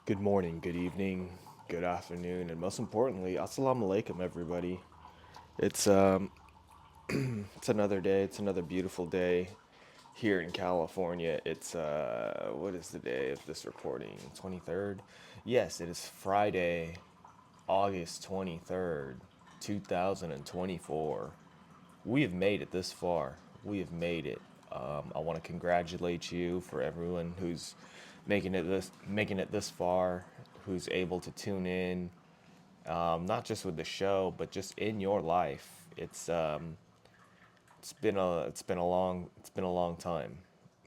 Good morning, good evening, good afternoon, and most importantly, assalamu alaikum, everybody. It's it's another day. It's another beautiful day here in California. It's what is the day of this recording? 23rd. Yes, it is Friday, August 23rd, 2024. We have made it this far. We have made it. I want to congratulate you for everyone who's making it this far, who's able to tune in, not just with the show, but just in your life. It's been a long time.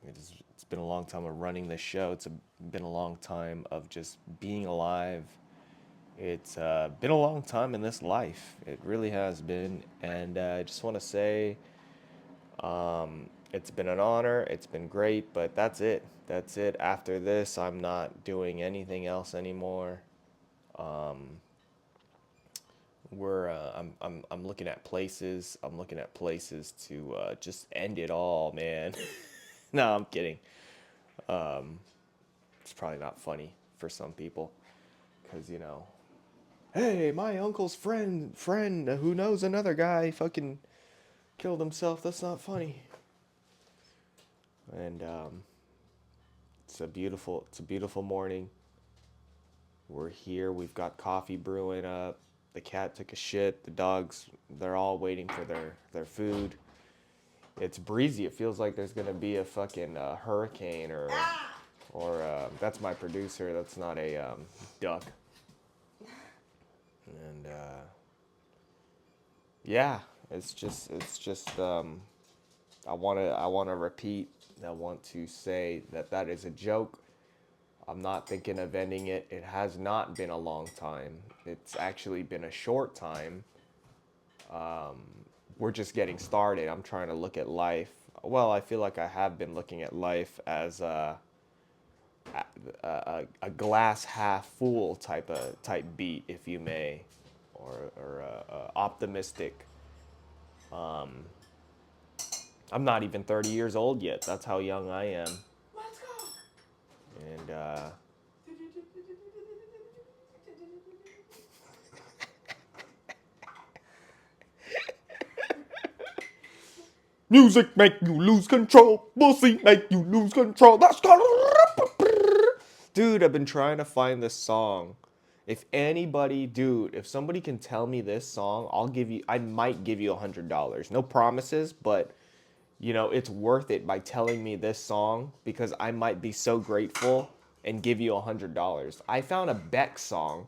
It's been a long time of running this show. Been a long time of just being alive. It's been a long time in this life. It really has been, and I just want to say it's been an honor. It's been great, but that's it. That's it. After this, I'm not doing anything else anymore. I'm looking at places. I'm looking at places to just end it all, man. No, I'm kidding. It's probably not funny for some people, cause hey, my uncle's friend who knows another guy fucking killed himself. That's not funny. And it's a beautiful morning. We're here. We've got coffee brewing up. The cat took a shit. The dogs, they're all waiting for their food. It's breezy. It feels like there's gonna be a fucking hurricane or that's my producer. That's not a duck. And yeah, it's just. I wanna repeat. I want to say that is a joke. I'm not thinking of ending it. It has not been a long time. It's actually been a short time. We're just getting started. I'm trying to look at life. Well, I feel like I have been looking at life as a glass half full type beat, if you may, or optimistic. I'm not even 30 years old yet. That's how young I am. Let's go. And music make you lose control. Pussy make you lose control. That's dude. I've been trying to find this song. If somebody can tell me this song, I might give you $100. No promises, but it's worth it by telling me this song because I might be so grateful and give you $100. I found a Beck song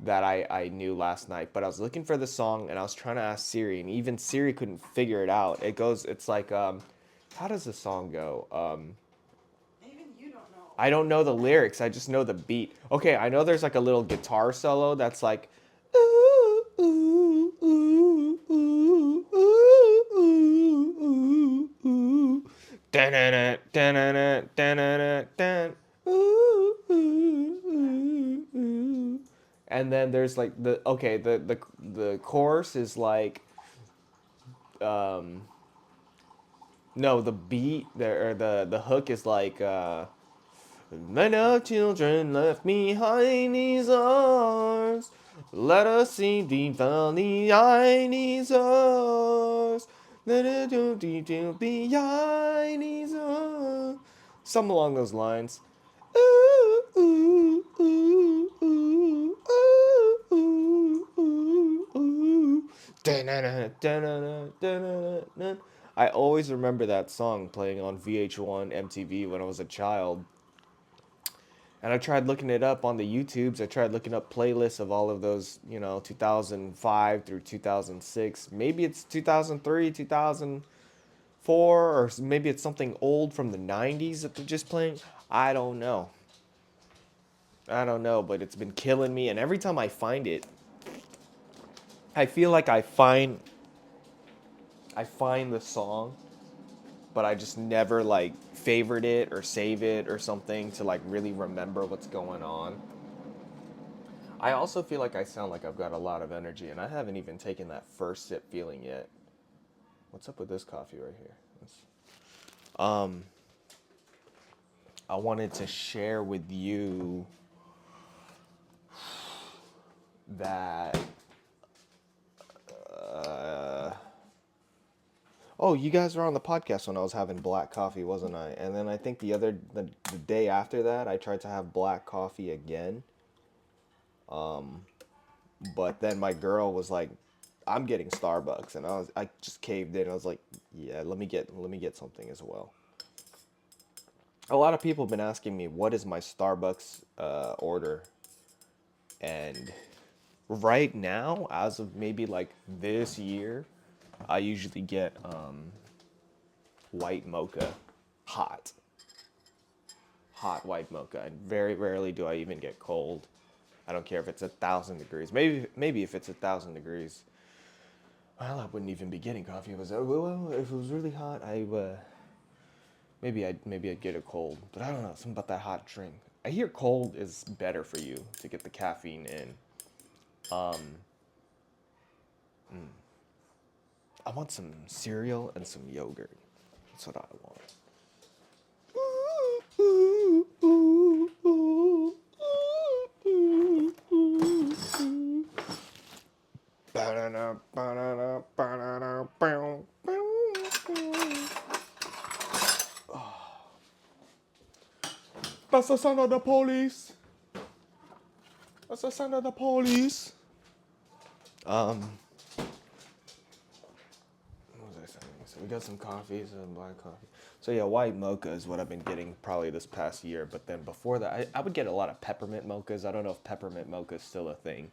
that I knew last night, but I was looking for the song and I was trying to ask Siri, and even Siri couldn't figure it out. It's like, how does the song go? Even you don't know. I don't know the lyrics. I just know the beat. Okay, I know there's like a little guitar solo that's like, ooh, ooh, ooh, ooh, ooh, ooh, ooh, da-na-na, da-na-na, da-na-na, dan, ooh, ooh, ooh, ooh. And then there's like the chorus is like, no, the beat there, or the hook is like, let our children left behind these arms. Let us see deep down the eye these arms. Let it do deep down behind these arms. Something along those lines. Ooh, ooh, ooh, ooh, ooh, ooh, ooh, ooh. Da-na-na, da-na-na, da-na-na. I always remember that song playing on VH1 MTV when I was a child. And I tried looking it up on the YouTubes. I tried looking up playlists of all of those, 2005 through 2006. Maybe it's 2003, 2004, or maybe it's something old from the 90s that they're just playing. I don't know. I don't know, but it's been killing me. And every time I find it, I feel like I find the song, but I just never like favorite it or save it or something to like really remember what's going on. I also feel like I sound like I've got a lot of energy, and I haven't even taken that first sip feeling yet. What's up with this coffee right here? Um, I wanted to share with you. that uh, oh, you guys were on the podcast when I was having black coffee, wasn't I? And then I think the day after that, I tried to have black coffee again. But then my girl was like, "I'm getting Starbucks," and I just caved in. I was like, "Yeah, let me get something as well." A lot of people have been asking me what is my Starbucks order, and right now, as of maybe like this year, I usually get white mocha, hot, hot white mocha, and very rarely do I even get cold. I don't care if it's 1,000 degrees. Maybe if it's 1,000 degrees, well, I wouldn't even be getting coffee. If it was really hot, maybe I'd get a cold. But I don't know, something about that hot drink. I hear cold is better for you to get the caffeine in. I want some cereal and some yogurt. That's what I want. That's the sound of the police. That's the sound of the police. Um, what was I saying? So we got some coffees and black coffee. So yeah, white mocha is what I've been getting probably this past year. But then before that, I would get a lot of peppermint mochas. I don't know if peppermint mocha is still a thing,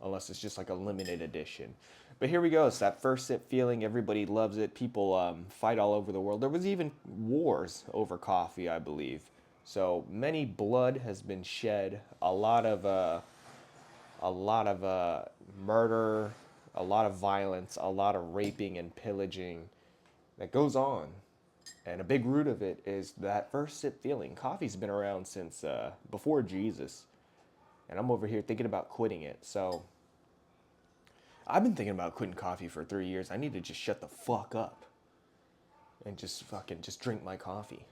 unless it's just like a limited edition. But here we go. It's that first sip feeling. Everybody loves it. People fight all over the world. There was even wars over coffee, I believe. So many blood has been shed. A lot of murder, a lot of violence, a lot of raping and pillaging that goes on. And a big root of it is that first sip feeling. Coffee's been around since before Jesus. And I'm over here thinking about quitting it. So I've been thinking about quitting coffee for 3 years. I need to just shut the fuck up and just fucking just drink my coffee.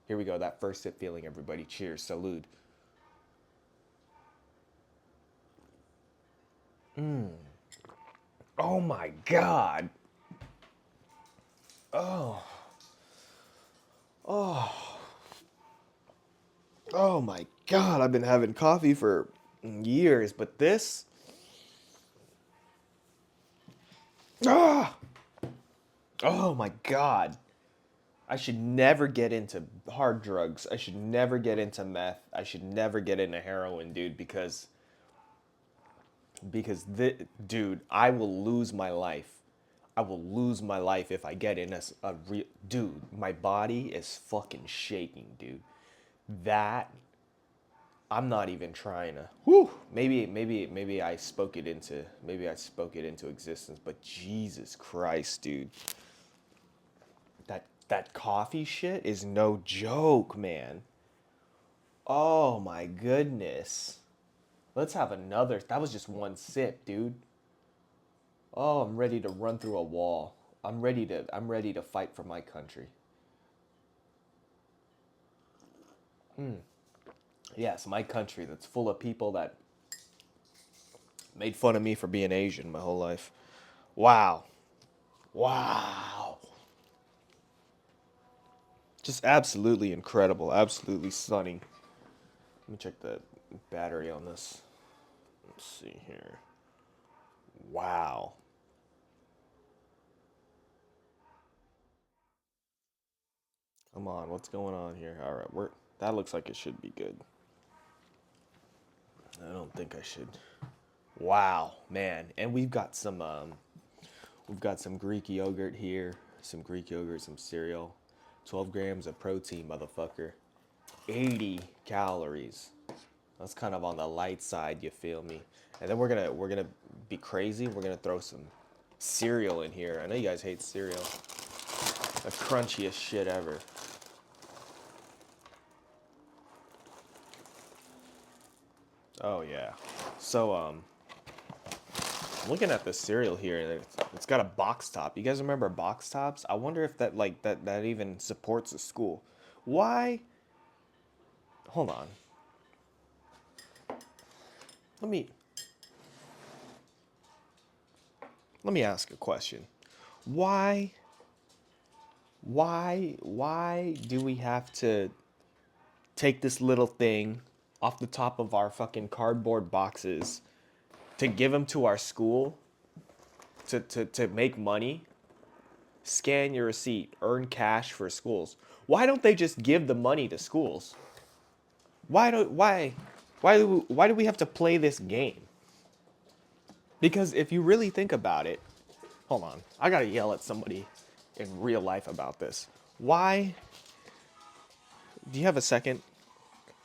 Here we go, that first sip feeling, everybody. Cheers, salud. Oh my god. Oh, oh my god. I've been having coffee for years, but this. Ah, oh my god. I should never get into hard drugs. I should never get into meth. I should never get into heroin, dude, dude, I will lose my life. I will lose my life if I get in a real dude. My body is fucking shaking, dude. That I'm not even trying to. Whew. Maybe I spoke it into existence. But Jesus Christ, dude, that coffee shit is no joke, man. Oh my goodness. Let's have another. That was just one sip, dude. Oh, I'm ready to run through a wall. I'm ready to fight for my country. Yes, my country that's full of people that made fun of me for being Asian my whole life. Wow. Wow. Just absolutely incredible. Absolutely stunning. Let me check the battery on this. Let's see here. Wow. Come on, what's going on here? All right, that looks like it should be good. I don't think I should. Wow, man. And we've got some Greek yogurt here, some Greek yogurt, some cereal, 12 grams of protein, motherfucker. 80 calories. That's kind of on the light side, you feel me? And then we're gonna be crazy. We're gonna throw some cereal in here. I know you guys hate cereal. The crunchiest shit ever. Oh yeah. So looking at the cereal here, and it's got a box top. You guys remember box tops? I wonder if that even supports a school. Why? Hold on. Let me let me ask a question. Why why do we have to take this little thing off the top of our fucking cardboard boxes to give them to our school to make money? Scan your receipt, earn cash for schools. Why don't they just give the money to schools? Why do we have to play this game? Because if you really think about it, hold on, I gotta yell at somebody in real life about this. Why? Do you have a second?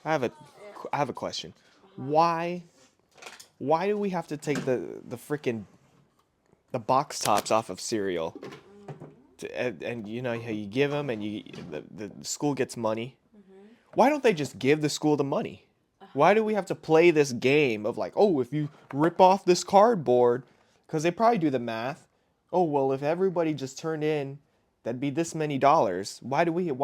I have a, Yeah. I have a question. Why? Why do we have to take the freaking the box tops off of cereal? And you know how you give them and the school gets money. Why don't they just give the school the money? Why do we have to play this game of like, oh, if you rip off this cardboard, because they probably do the math. Oh well, if everybody just turned in, that'd be this many dollars. Why do we have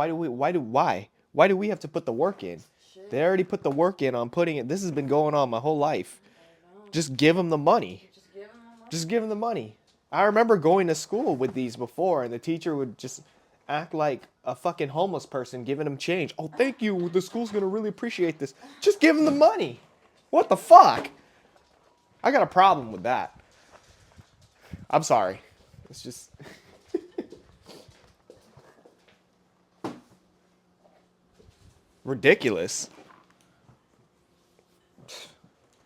to put the work in? Shit. They already put the work in on putting it. This has been going on my whole life. I know. Just give them the money. Just give them the money. Just give them the money. I remember going to school with these before, and the teacher would just act like a fucking homeless person giving them change. Oh, thank you. The school's gonna really appreciate this. Just give them the money. What the fuck? I got a problem with that. I'm sorry. It's just. ridiculous.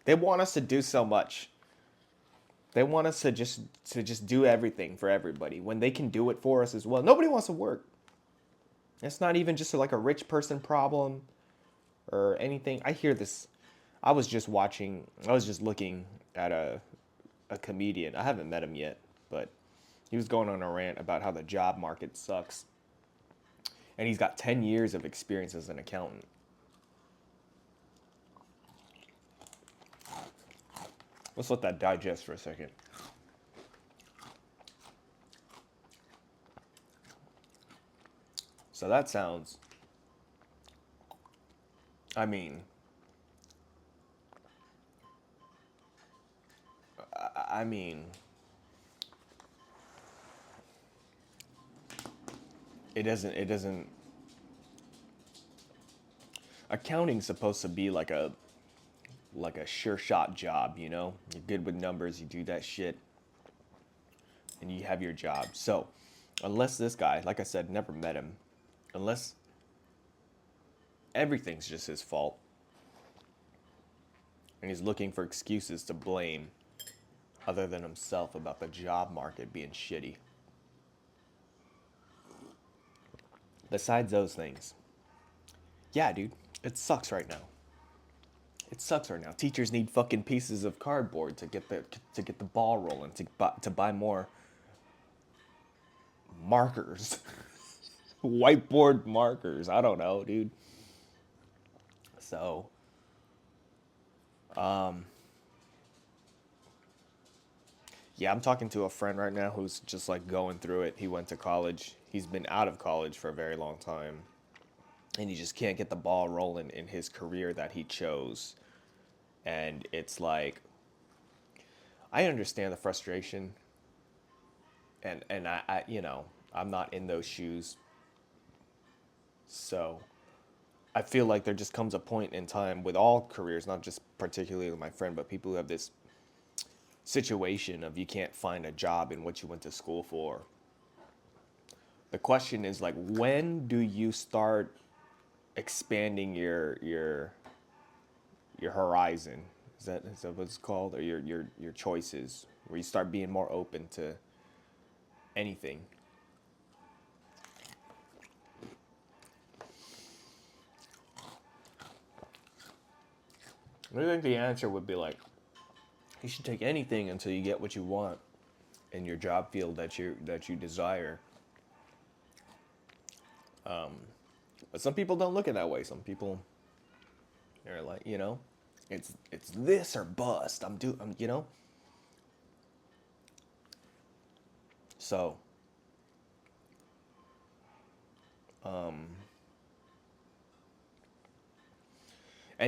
They want us to do so much. They want us to just do everything for everybody when they can do it for us as well. Nobody wants to work. It's not even just like a rich person problem or anything. I hear this. I was just looking at a comedian. I haven't met him yet, but he was going on a rant about how the job market sucks. And he's got 10 years of experience as an accountant. Let's let that digest for a second. So that sounds, I mean, I mean, it doesn't, accounting's supposed to be like a sure shot job, you know? You're good with numbers, you do that shit, and you have your job. So, unless this guy, like I said, never met him, unless everything's just his fault, and he's looking for excuses to blame other than himself about the job market being shitty. Besides those things, yeah, dude, it sucks right now. It sucks right now. Teachers need fucking pieces of cardboard to get the ball rolling, to buy more markers, whiteboard markers. I don't know, dude. So, yeah, I'm talking to a friend right now who's just like going through it. He went to college. He's been out of college for a very long time, and he just can't get the ball rolling in his career that he chose. And it's like, I understand the frustration, and I you know, I'm not in those shoes. So I feel like there just comes a point in time with all careers, not just particularly with my friend, but people who have this situation of you can't find a job in what you went to school for. The question is like, when do you start expanding your horizon? Is that what it's called? Or your choices, where you start being more open to anything. I think the answer would be like, you should take anything until you get what you want in your job field that you desire. But some people don't look at it that way. Some people, they're like, you know, it's this or bust. You know. So, and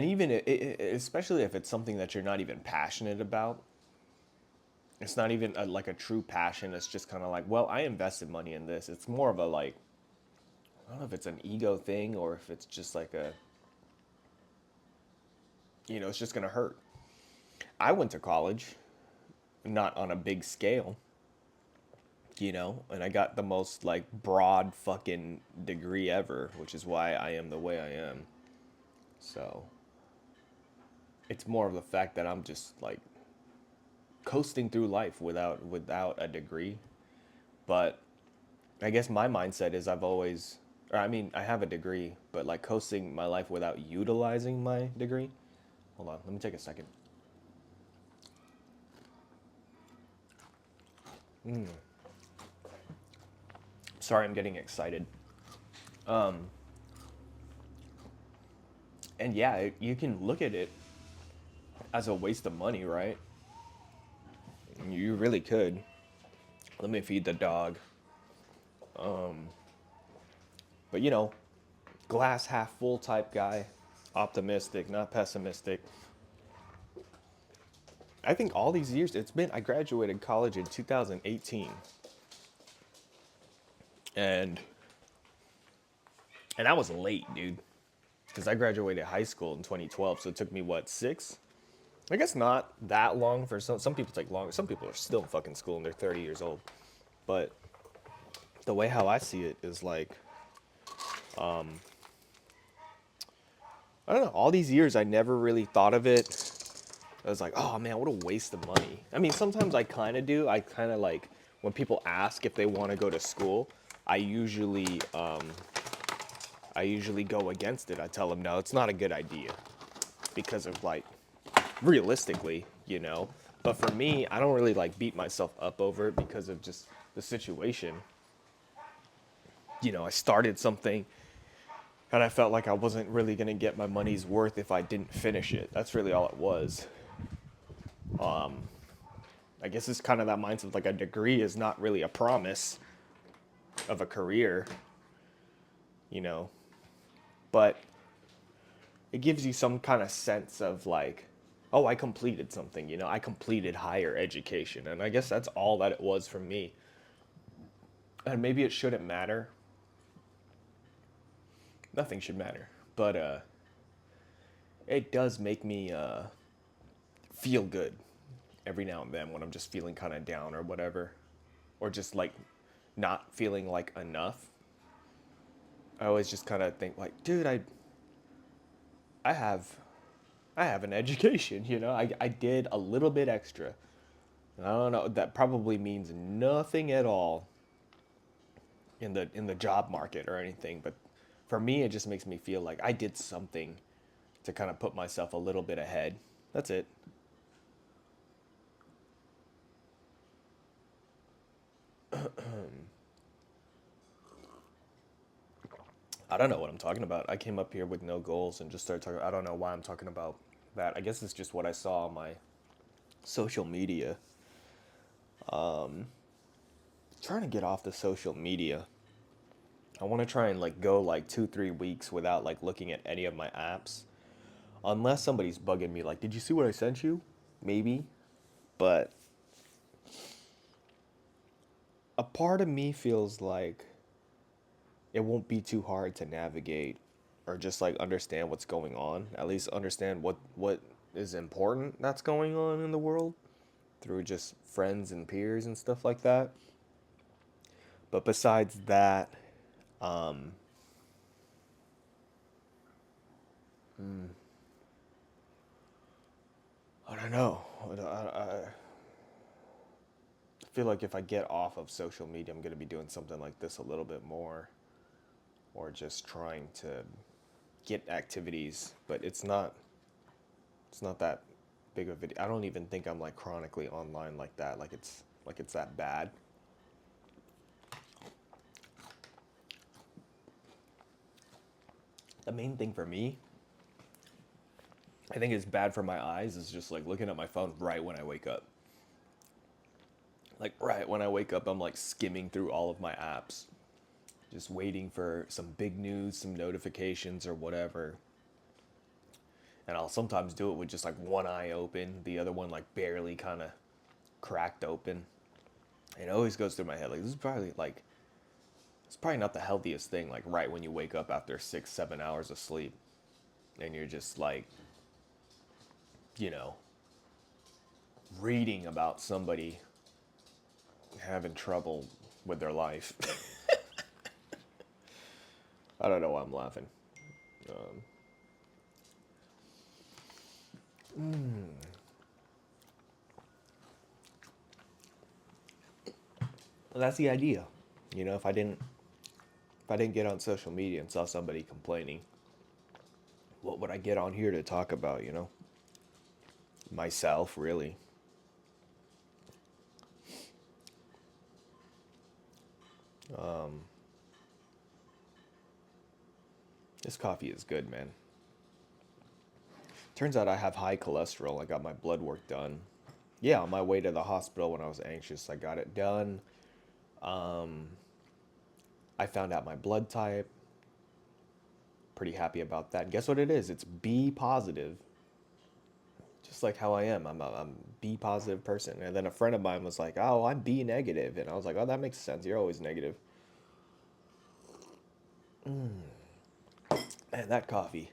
even especially if it's something that you're not even passionate about, It's not even like a true passion. It's just kind of like, well, I invested money in this. It's more of a like, I don't know if it's an ego thing or if it's just like a, it's just gonna hurt. I went to college, not on a big scale, and I got the most like broad fucking degree ever, which is why I am the way I am. So it's more of the fact that I'm just like coasting through life without a degree. But I guess my mindset is I've always, or I mean, I have a degree, but like coasting my life without utilizing my degree. Hold on, let me take a second. Sorry, I'm getting excited. Um, and yeah, you can look at it as a waste of money, right? You really could. Let me feed the dog. But glass half full type guy, optimistic, not pessimistic. I think all these years I graduated college in 2018. And I was late, dude, because I graduated high school in 2012, so it took me what, 6? I guess not that long for some people take longer. Some people are still in fucking school and they're 30 years old. But the way how I see it is like I don't know, all these years I never really thought of it. I was like, oh man, what a waste of money. I mean, sometimes I kind of do. I kind of like when people ask if they want to go to school, I usually go against it. I tell them no, it's not a good idea because of like realistically. But for me, I don't really like beat myself up over it because of just the situation. I started something and I felt like I wasn't really going to get my money's worth if I didn't finish it. That's really all it was. I guess it's kind of that mindset of like a degree is not really a promise of a career, you know, but it gives you some kind of sense of like, oh, I completed something, I completed higher education. And I guess that's all that it was for me. And maybe it shouldn't matter. Nothing should matter. But it does make me feel good every now and then when I'm just feeling kind of down or whatever. Or just like not feeling like enough. I always just kind of think like, dude, I have an education, I did a little bit extra. And I don't know, that probably means nothing at all in the job market or anything, but for me it just makes me feel like I did something to kind of put myself a little bit ahead. That's it. I don't know what I'm talking about. I came up here with no goals and just started talking. I don't know why I'm talking about that. I guess it's just what I saw on my social media. Trying to get off the social media. I want to try and like go like 2 3 weeks without like looking at any of my apps, unless somebody's bugging me like, did you see what I sent you? Maybe, but a part of me feels like it won't be too hard to navigate or just like understand what's going on. At least understand what is important that's going on in the world through just friends and peers and stuff like that. But besides that, um, I don't know. I feel like if I get off of social media, I'm going to be doing something like this a little bit more, or just trying to get activities. But it's not that big of a video. I don't even think I'm like chronically online like that. Like it's that bad. The main thing for me, I think is bad for my eyes is just like looking at my phone right when I wake up. Like right when I wake up, I'm like skimming through all of my apps, just waiting for some big news, some notifications or whatever. And I'll sometimes do it with just like one eye open, the other one like barely kind of cracked open. It always goes through my head like this is probably like it's probably not the healthiest thing. Like right when you wake up after 6, 7 hours of sleep, and you're just like, you know, reading about somebody having trouble with their life. I don't know why I'm laughing. Well, that's the idea. You know, if I didn't get on social media and saw somebody complaining, what would I get on here to talk about, you know? Myself, really. This coffee is good, man. Turns out I have high cholesterol. I got my blood work done. Yeah, on my way to the hospital when I was anxious, I got it done. I found out my blood type. Pretty happy about that. Guess what it is? It's B positive. Just like how I am. I'm B positive person. And then a friend of mine was like, "Oh, I'm B negative," and I was like, "Oh, that makes sense. You're always negative." Man, that coffee,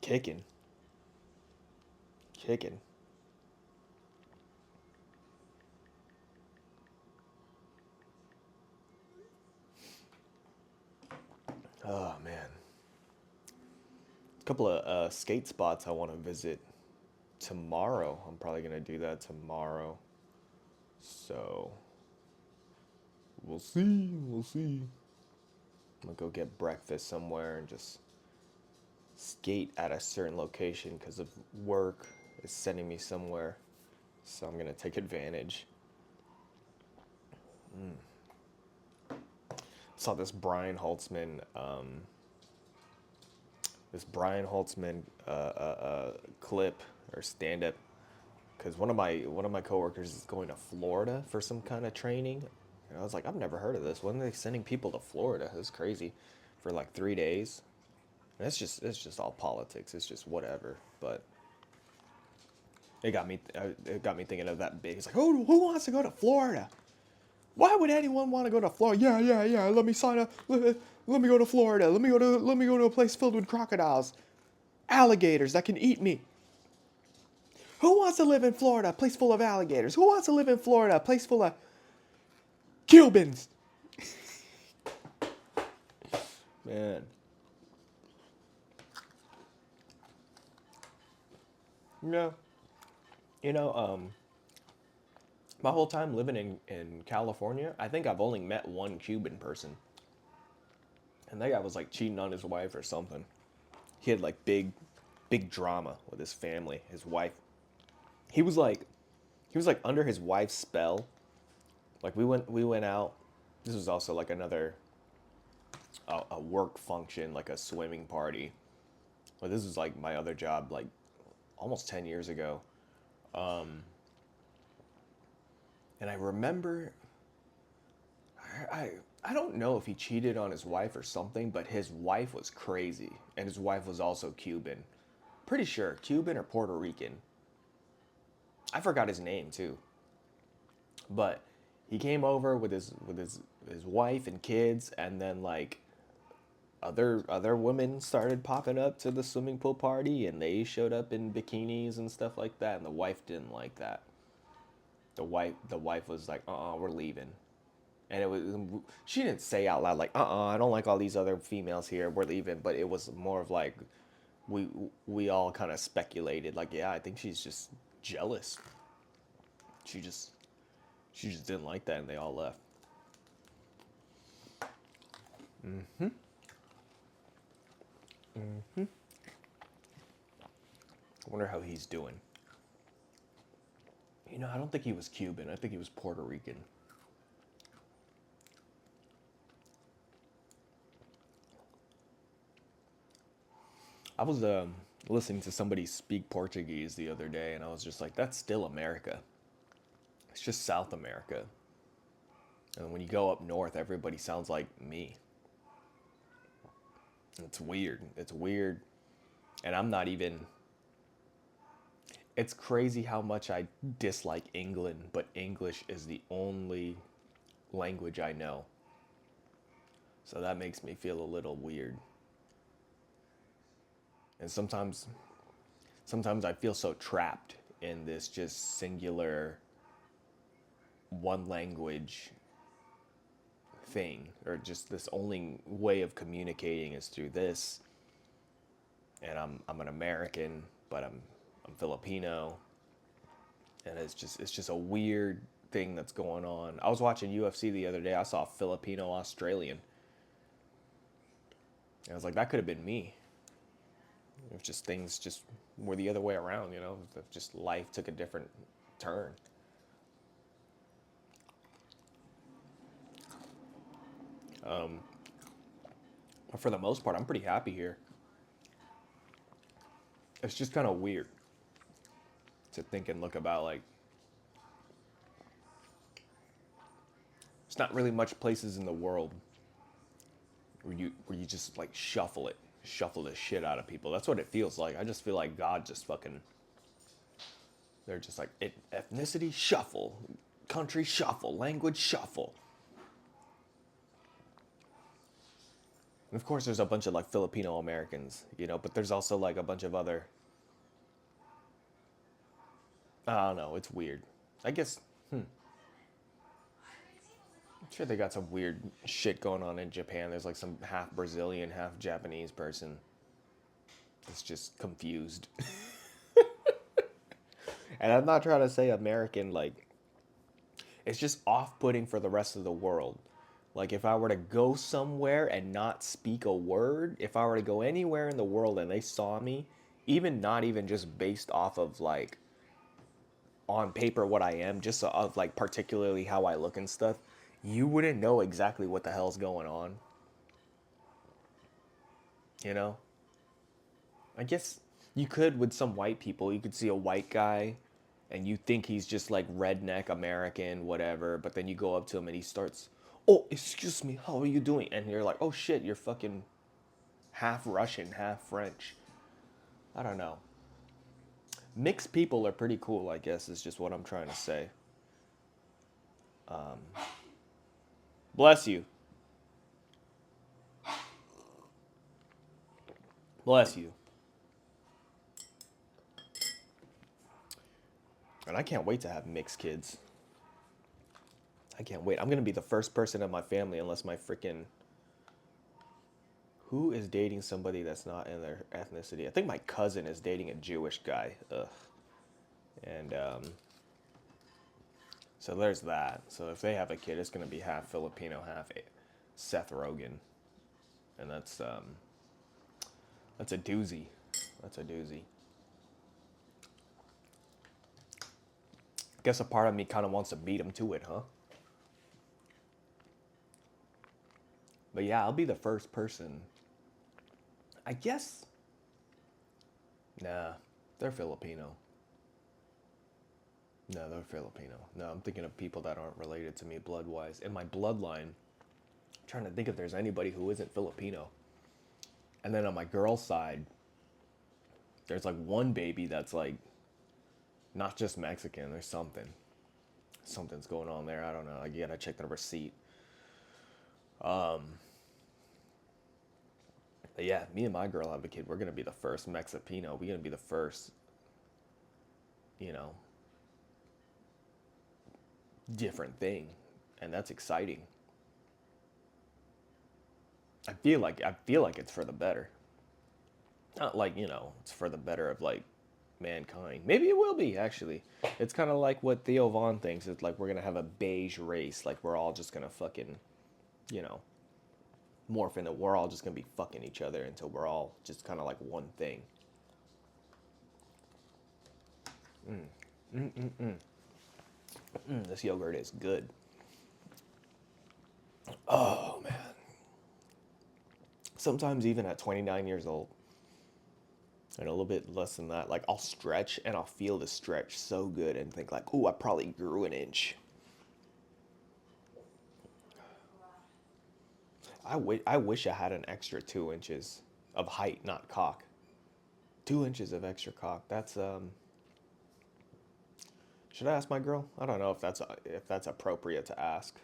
kicking, kicking. Oh man, a couple of skate spots I want to visit tomorrow. I'm probably gonna do that tomorrow. So we'll see. We'll see. I'm gonna go get breakfast somewhere and just skate at a certain location because of work is sending me somewhere. So I'm gonna take advantage. Saw this Brian Holtzman clip or stand up because one of my coworkers is going to Florida for some kind of training. And I was like, I've never heard of this. When are they sending people to Florida? That's crazy, for like 3 days. And it's just all politics. It's just whatever. But it got me thinking of that big. It's like, who wants to go to Florida? Why would anyone want to go to Florida? Yeah, yeah, yeah. Let me sign up. Let me go to Florida. Let me go to a place filled with crocodiles, alligators that can eat me. Who wants to live in Florida? A place full of alligators. Who wants to live in Florida? A place full of Cubans. Man. Yeah. You know, my whole time living in California, I think I've only met one Cuban person. And that guy was like cheating on his wife or something. He had like big drama with his family, his wife. He was like he was like under his wife's spell. Like we went out. This was also like another a work function, like a swimming party. But this was like my other job, like almost 10 years ago. And I remember, I I don't know if he cheated on his wife or something, but his wife was crazy, and his wife was also Cuban. Pretty sure Cuban or Puerto Rican. I forgot his name too. But he came over with his wife and kids, and then like other women started popping up to the swimming pool party, and they showed up in bikinis and stuff like that, and the wife didn't like that. The wife was like, we're leaving. And it was, she didn't say out loud like, I don't like all these other females here, we're leaving. But it was more of like, we we all kind of speculated like, yeah, I think she's just jealous. She just she just didn't like that, and they all left. I wonder how he's doing. You know, I don't think he was Cuban. I think he was Puerto Rican. I was listening to somebody speak Portuguese the other day, and I was just like, that's still America. It's just South America. And when you go up north, everybody sounds like me. It's weird. It's weird. And I'm not even. it's crazy how much I dislike England, but English is the only language I know. So that makes me feel a little weird. And sometimes I feel so trapped in this just singular one language thing, or just this only way of communicating is through this. And I'm an American, but I'm Filipino, and it's just a weird thing that's going on. I was watching UFC the other day. I saw a Filipino Australian. And I was like, that could have been me. If just things just were the other way around, if just life took a different turn. But for the most part, I'm pretty happy here. It's just kind of weird to think and look about, like, there's not really much places in the world where you just like shuffle the shit out of people. That's what it feels like. I just feel like God just fucking, they're just like, ethnicity shuffle, country shuffle, language shuffle. And of course, there's a bunch of like Filipino Americans, but there's also like a bunch of other. I don't know. It's weird. I guess. I'm sure they got some weird shit going on in Japan. There's like some half Brazilian, half Japanese person that's just confused. And I'm not trying to say American, like, it's just off putting for the rest of the world. Like, if I were to go somewhere and not speak a word, if I were to go anywhere in the world and they saw me, even not even just based off of like on paper what I am, just of like particularly how I look and stuff, you wouldn't know exactly what the hell's going on. You know? I guess you could with some white people. You could see a white guy and you think he's just like redneck American, whatever, but then you go up to him and he starts, "Oh, excuse me, how are you doing?" And you're like, "Oh shit, you're fucking half Russian, half French." I don't know. Mixed people are pretty cool, I guess, is just what I'm trying to say. Bless you. Bless you. And I can't wait to have mixed kids. I can't wait. I'm gonna be the first person in my family, unless my freaking, who is dating somebody that's not in their ethnicity? I think my cousin is dating a Jewish guy. Ugh. And so there's that. So if they have a kid, it's gonna be half Filipino, half Seth Rogen, and that's a doozy. That's a doozy. Guess a part of me kind of wants to beat him to it, huh? But yeah, I'll be the first person. I guess. Nah, they're Filipino. No, they're Filipino. No, I'm thinking of people that aren't related to me blood wise. In my bloodline, I'm trying to think if there's anybody who isn't Filipino. And then on my girl's side, there's like one baby that's like not just Mexican. There's something. Something's going on there. I don't know. I gotta check the receipt. But yeah, me and my girl have a kid. We're gonna be the first Mexipino. We're gonna be the first, you know, different thing, and that's exciting. I feel like it's for the better. Not like, it's for the better of like mankind. Maybe it will be actually. It's kind of like what Theo Vaughn thinks. It's like we're gonna have a beige race. Like we're all just gonna fucking, you know, morph into. We're all just gonna be fucking each other until we're all just kind of like one thing. This yogurt is good. Oh man. Sometimes even at 29 years old, and a little bit less than that, like I'll stretch and I'll feel the stretch so good and think like, "Ooh, I probably grew an inch." I wish I had an extra 2 inches of height, not cock. 2 inches of extra cock. That's. Should I ask my girl? I don't know if that's appropriate to ask.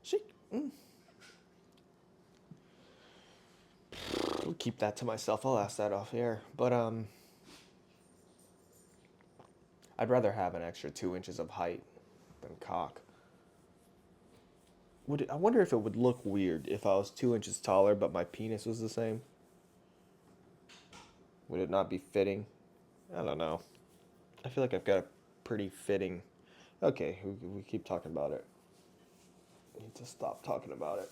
She. Mm. I'll keep that to myself. I'll ask that off air. But I'd rather have an extra 2 inches of height than cock. I wonder if it would look weird if I was 2 inches taller, but my penis was the same. Would it not be fitting? I don't know. I feel like I've got a pretty fitting. Okay, we keep talking about it. Need to stop talking about it.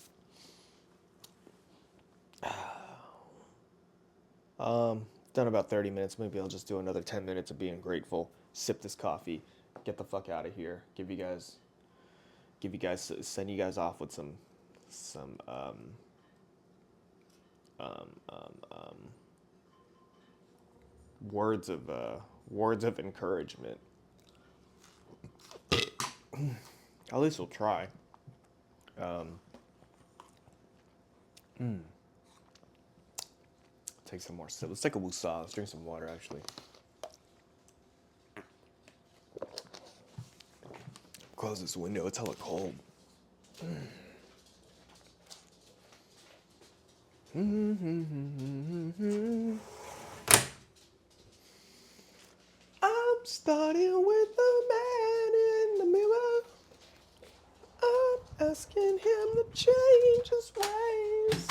Done about 30 minutes. Maybe I'll just do another 10 minutes of being grateful. Sip this coffee. Get the fuck out of here. Send you guys off with some um, um, um, words of encouragement. At least we'll try. Take some more sip. Let's take a woosah. Let's drink some water, actually. Close this window. It's hella cold. I'm starting with the man in the mirror. I'm asking him to change his ways.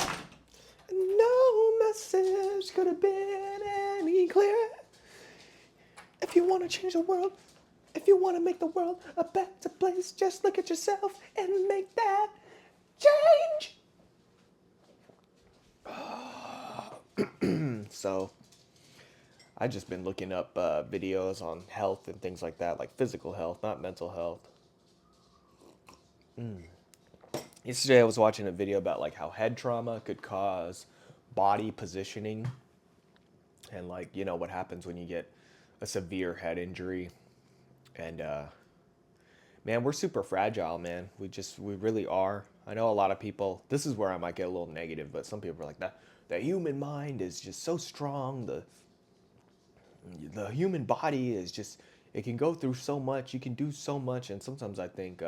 And no message could have been any clearer. If you want to change the world, if you want to make the world a better place, just look at yourself and make that change. So, I just been looking up videos on health and things like that, like physical health, not mental health. Yesterday I was watching a video about like how head trauma could cause body positioning and like, you know, what happens when you get a severe head injury. And man, we're super fragile, man. We really are. I know a lot of people, this is where I might get a little negative, but some people are like that the human mind is just so strong. The human body is just, it can go through so much, you can do so much. And sometimes I think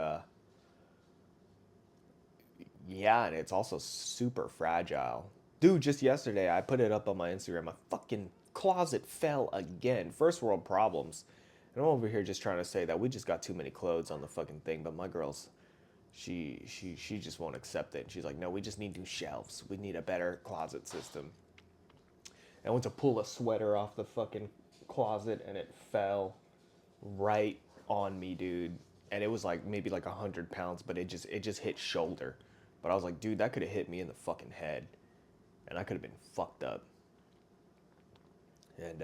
yeah, and it's also super fragile. Dude, just yesterday I put it up on my Instagram. My fucking closet fell again. First world problems. And I'm over here just trying to say that we just got too many clothes on the fucking thing, but my girl's she just won't accept it. She's like, "No, we just need new shelves. We need a better closet system." And I went to pull a sweater off the fucking closet and it fell right on me, dude. And it was like maybe like 100 pounds, but it just hit shoulder. But I was like, dude, that could have hit me in the fucking head, and I could have been fucked up. And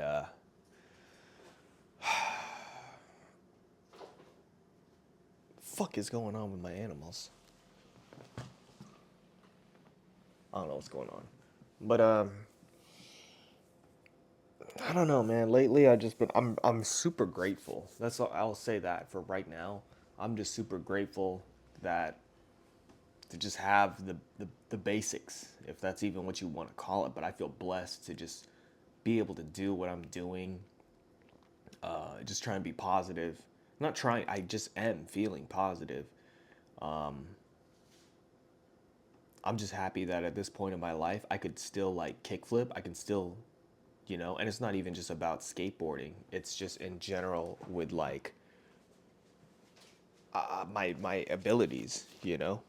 fuck is going on with my animals? I don't know what's going on, but I don't know, man. Lately, I'm super grateful. That's all I'll say that for right now. I'm just super grateful that to just have the basics, if that's even what you want to call it. But I feel blessed to just be able to do what I'm doing. Just trying to be positive. Not trying. I just am feeling positive. I'm just happy that at this point in my life, I could still like kickflip. I can still, you know, and it's not even just about skateboarding. It's just in general with like my abilities, you know.